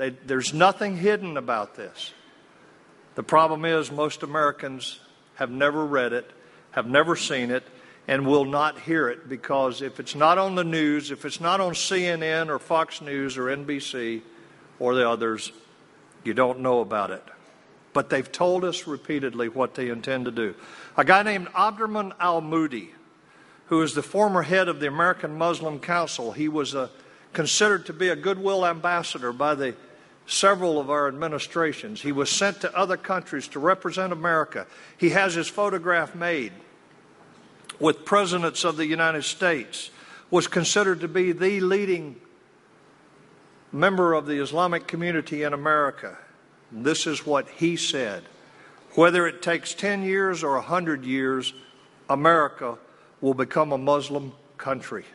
There's nothing hidden about this. The problem is most Americans have never read it, have never seen it, and will not hear it, because if it's not on the news, if it's not on CNN or Fox News or NBC or the others, you don't know about it. But they've told us repeatedly what they intend to do. A guy named Abdurrahman al-Moody, who is the former head of the American Muslim Council, he was considered to be a goodwill ambassador by several of our administrations. He was sent to other countries to represent America. He has his photograph made with presidents of the United States, was considered to be the leading member of the Islamic community in America. This is what he said: whether it takes 10 years or 100 years, America will become a Muslim country.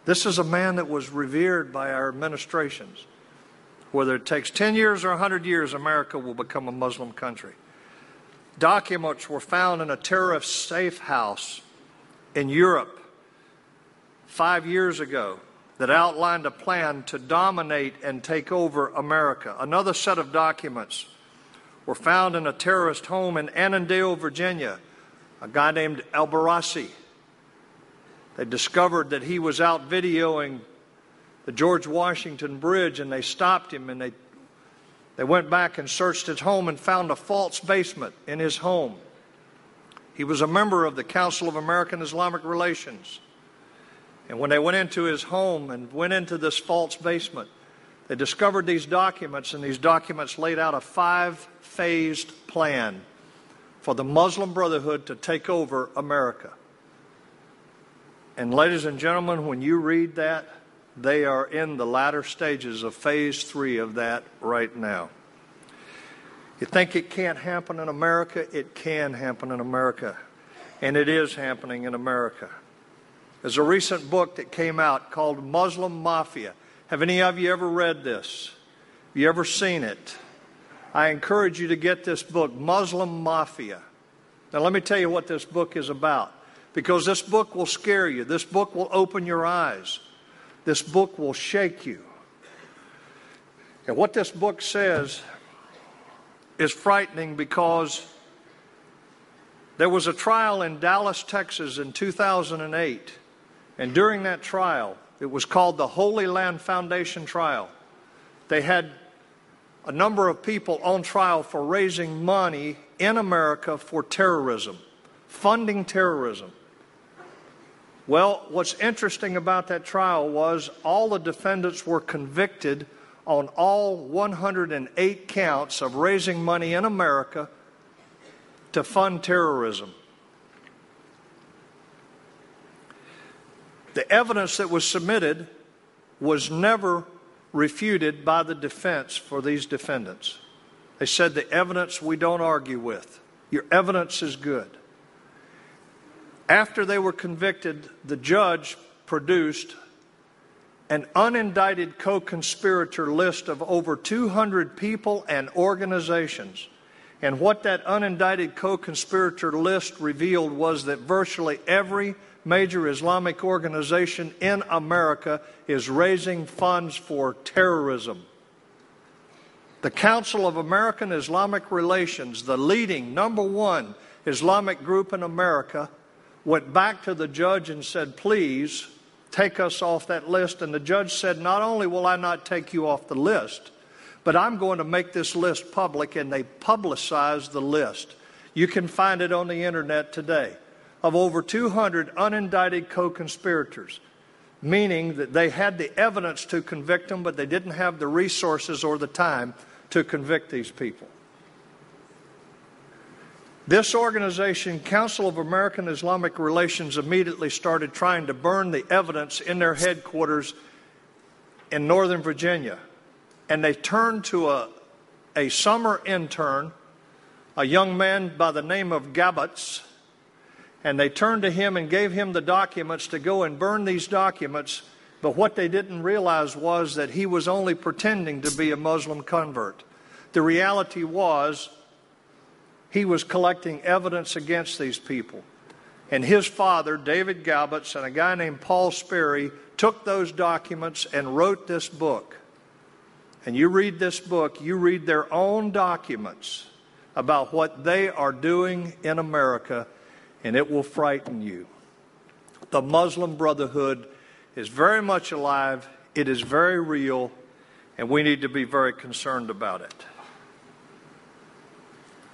This is a man that was revered by our administrations. Whether it takes 10 years or 100 years, America will become a Muslim country. Documents were found in a terrorist safe house in Europe 5 years ago that outlined a plan to dominate and take over America. Another set of documents were found in a terrorist home in Annandale, Virginia, a guy named al-Barassi. They discovered that he was out videoing the George Washington Bridge, and they stopped him, and they went back and searched his home and found a false basement in his home. He was a member of the Council of American Islamic Relations. And when they went into his home and went into this false basement, they discovered these documents, and these documents laid out a 5-phased plan for the Muslim Brotherhood to take over America. And ladies and gentlemen, when you read that, they are in the latter stages of phase 3 of that right now. You think it can't happen in America? It can happen in America. And it is happening in America. There's a recent book that came out called Muslim Mafia. Have any of you ever read this? Have you ever seen it? I encourage you to get this book, Muslim Mafia. Now let me tell you what this book is about, because this book will scare you. This book will open your eyes. This book will shake you. And what this book says is frightening, because there was a trial in Dallas, Texas in 2008. And during that trial, it was called the Holy Land Foundation trial. They had a number of people on trial for raising money in America for terrorism, funding terrorism. Well, what's interesting about that trial was all the defendants were convicted on all 108 counts of raising money in America to fund terrorism. The evidence that was submitted was never refuted by the defense for these defendants. They said, the evidence we don't argue with. Your evidence is good. After they were convicted, the judge produced an unindicted co-conspirator list of over 200 people and organizations. And what that unindicted co-conspirator list revealed was that virtually every major Islamic organization in America is raising funds for terrorism. The Council of American Islamic Relations, the leading #1 Islamic group in America, went back to the judge and said, please take us off that list. And the judge said, not only will I not take you off the list, but I'm going to make this list public. And they publicized the list. You can find it on the internet today, of over 200 unindicted co-conspirators, meaning that they had the evidence to convict them, but they didn't have the resources or the time to convict these people. This organization, Council of American Islamic Relations, immediately started trying to burn the evidence in their headquarters in Northern Virginia. And they turned to a summer intern, a young man by the name of Gabbets, and they turned to him and gave him the documents to go and burn these documents. But what they didn't realize was that he was only pretending to be a Muslim convert. The reality was, he was collecting evidence against these people. And his father, David Gabbets, and a guy named Paul Sperry took those documents and wrote this book. and you read this book, you read their own documents about what they are doing in America, and it will frighten you. The Muslim Brotherhood is very much alive. It is very real, and we need to be very concerned about it.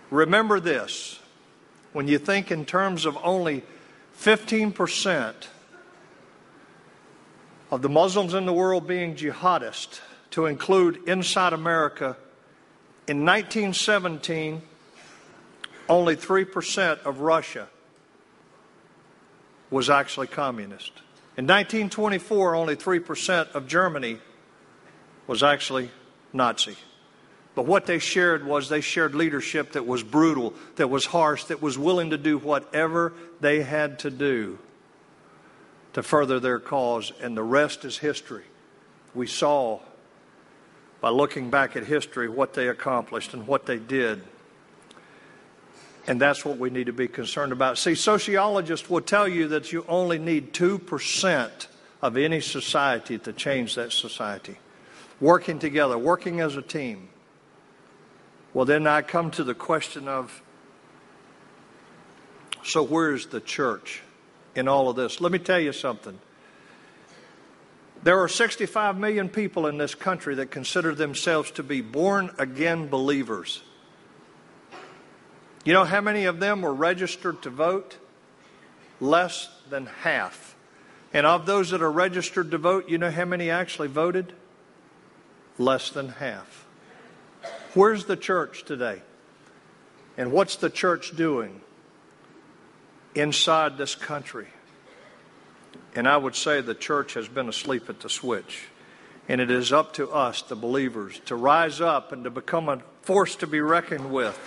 Remember this, when you think in terms of only 15% of the Muslims in the world being jihadists, to include inside America, in 1917, only 3% of Russia was actually communist. In 1924, only 3% of Germany was actually Nazi. But what they shared was they shared leadership that was brutal, that was harsh, that was willing to do whatever they had to do to further their cause, and the rest is history. We saw, by looking back at history, what they accomplished and what they did. And that's what we need to be concerned about. See, sociologists will tell you that you only need 2% of any society to change that society. Working together, working as a team. Well, then I come to the question of, so where's the church in all of this? Let me tell you something. There are 65 million people in this country that consider themselves to be born-again believers. You know how many of them were registered to vote? Less than half. And of those that are registered to vote, you know how many actually voted? Less than half. Where's the church today? And what's the church doing inside this country? And I would say the church has been asleep at the switch. And it is up to us, the believers, to rise up and to become a force to be reckoned with.